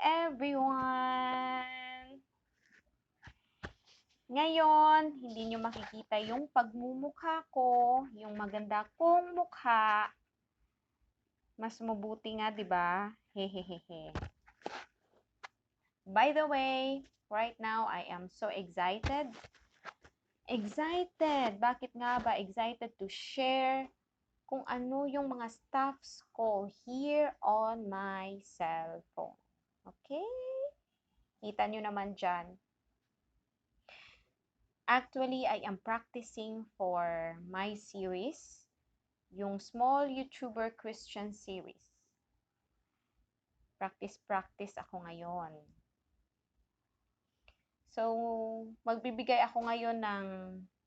everyone! Ngayon, hindi nyo makikita yung pagmumukha ko, yung maganda kong mukha. Mas mabuti nga, di ba? Hehehehe. By the way, right now, I am so excited. Excited! Bakit nga ba excited to share kung ano yung mga stuffs ko here on my cellphone? Okay? Kita nyo naman dyan. Actually, I am practicing for my series, yung Small YouTuber Christian series. Practice ako ngayon. So, magbibigay ako ngayon ng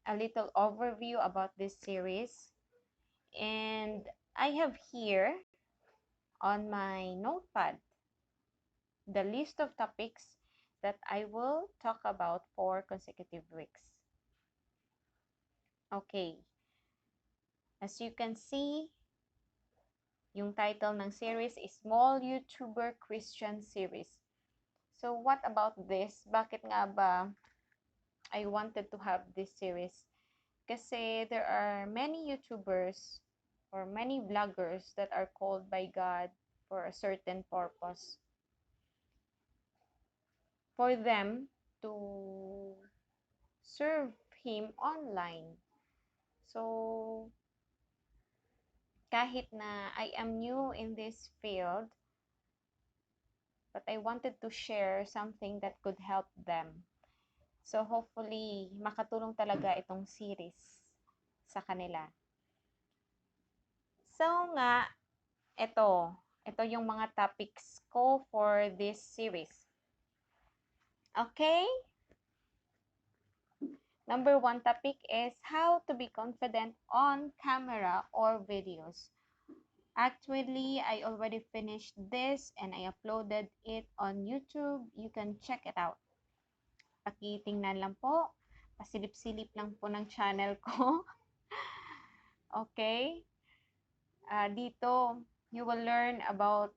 a little overview about this series. And I have here on my notepad the list of topics that I will talk about for consecutive weeks. Okay. As you can see, yung title ng series is Small YouTuber Christian Series. So, what about this? Bakit nga ba I wanted to have this series? Kasi there are many YouTubers or many vloggers that are called by God for a certain purpose. For them to serve Him online. So, kahit na I am new in this field, but I wanted to share something that could help them. So, hopefully, makatulong talaga itong series sa kanila. So nga, ito yung mga topics ko for this series. Okay? Number 1 topic is how to be confident on camera or videos. Actually, I already finished this and I uploaded it on YouTube. You can check it out. Pakitingnan lang po. Pasilip-silip lang po ng channel ko. Okay? Dito, you will learn about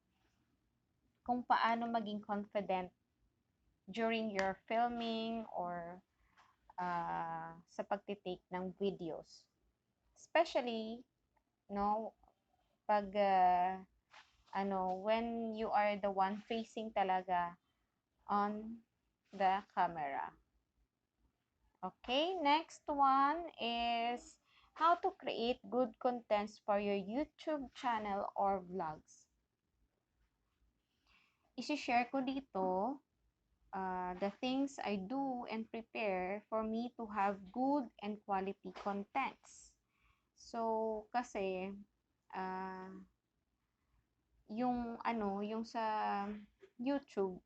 kung paano maging confident during your filming or sa pagtitake ng videos. Especially, no, pag when you are the one facing talaga on the camera. Okay, next one is how to create good contents for your YouTube channel or vlogs. Isi-share ko dito the things I do and prepare for me to have good and quality contents. So, kasi, yung sa YouTube,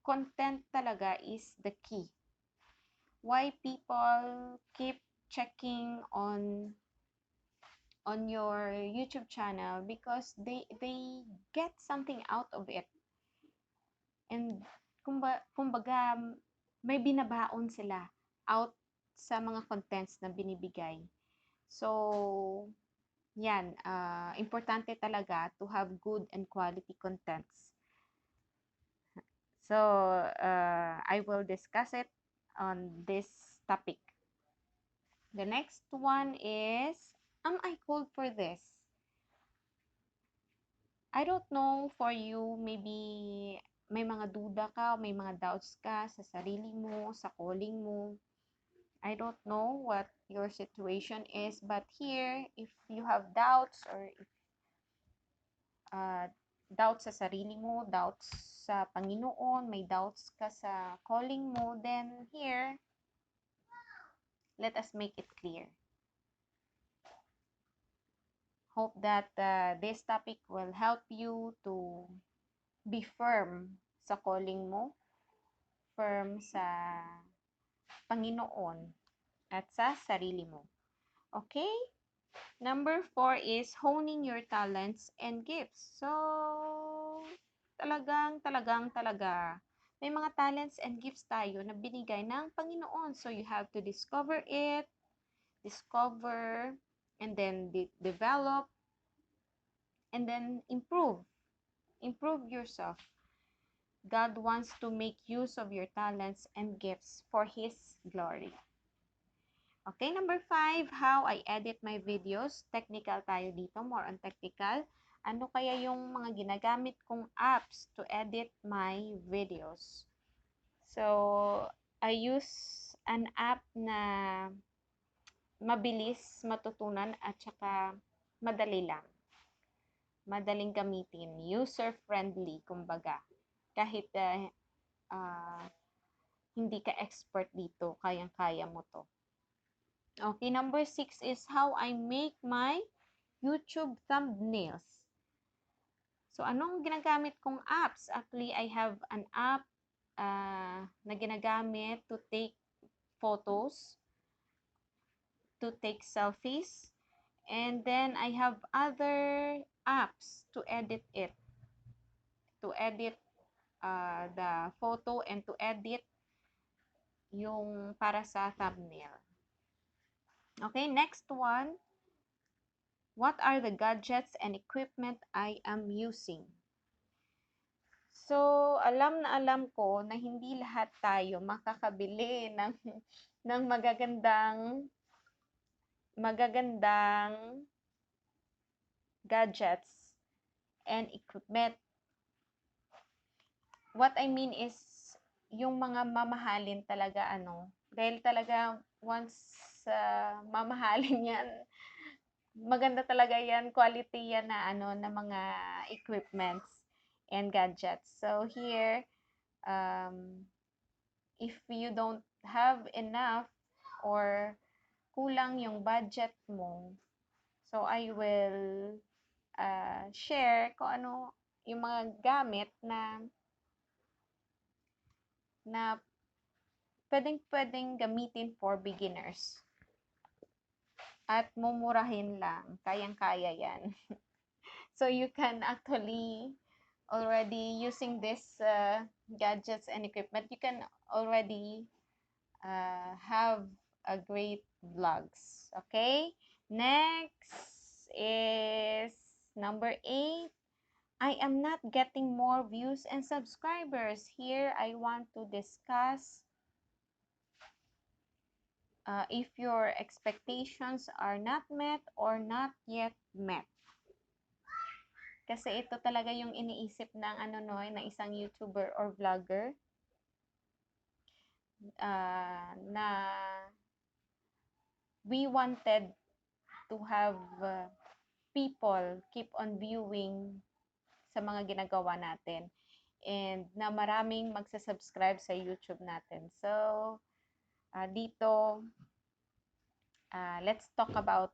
content talaga is the key. Why people keep checking on your YouTube channel? Because they get something out of it. And kumbaga, may binabaon sila out sa mga contents na binibigay. So, yan, importante talaga to have good and quality contents. So, I will discuss it on this topic. The next one is, am I called for this? I don't know for you, maybe may mga duda ka, may mga doubts ka sa sarili mo, sa calling mo. I don't know what your situation is, but here, if you have doubts or if, doubts sa sarili mo, doubts sa Panginoon, may doubts ka sa calling mo, then here, let us make it clear. Hope that this topic will help you to be firm sa calling mo, firm sa Panginoon, at sa sarili mo. Okay? Number 4 is honing your talents and gifts. So, talaga, may mga talents and gifts tayo na binigay ng Panginoon. So, you have to discover it, and then develop, and then improve yourself. God wants to make use of your talents and gifts for His glory. Okay, number 5, how I edit my videos. Technical tayo dito, more on technical. Ano kaya yung mga ginagamit kong apps to edit my videos? So, I use an app na mabilis matutunan at saka madali lang. Madaling gamitin. User-friendly, kumbaga. Kahit hindi ka expert dito, kayang-kaya mo to. Okay, number 6 is how I make my YouTube thumbnails. So, anong ginagamit kong apps? Actually, I have an app na ginagamit to take photos, to take selfies, and then I have other apps to edit it, to edit the photo and to edit yung para sa thumbnail. Okay, next one. What are the gadgets and equipment I am using? So, alam na alam ko na hindi lahat tayo makakabili ng magagandang gadgets and equipment. What I mean is, yung mga mamahalin talaga, dahil talaga once mamahalin yan, maganda talaga yan, quality yan na na mga equipments and gadgets. So here, if you don't have enough or kulang yung budget mo, so I will share kung ano yung mga gamit na pwedeng gamitin for beginners. At mumurahin lang. Kayang-kaya yan. So, you can actually already using this gadgets and equipment, you can already have a great vlogs. Okay? Next is number 8. I am not getting more views and subscribers. Here, I want to discuss if your expectations are not met or not yet met. Kasi ito talaga yung iniisip ng ng isang YouTuber or vlogger na we wanted to have people keep on viewing sa mga ginagawa natin and na maraming magsa-subscribe sa YouTube natin. So, dito, let's talk about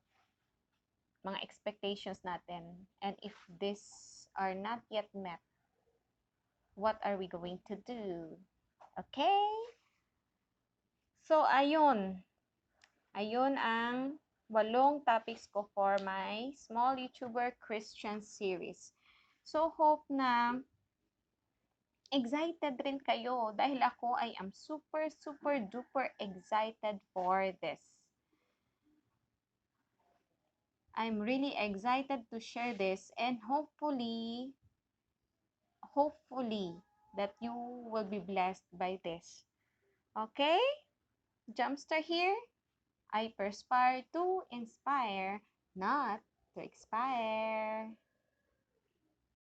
mga expectations natin. And if these are not yet met, what are we going to do? Okay? So, ayun. Ayun ang 8 topics ko for my Small YouTuber Christian series. So, hope na excited rin kayo dahil ako I am super, super, duper excited for this. I'm really excited to share this and hopefully that you will be blessed by this. Okay? JAM-STER here. I perspire to inspire, not to expire.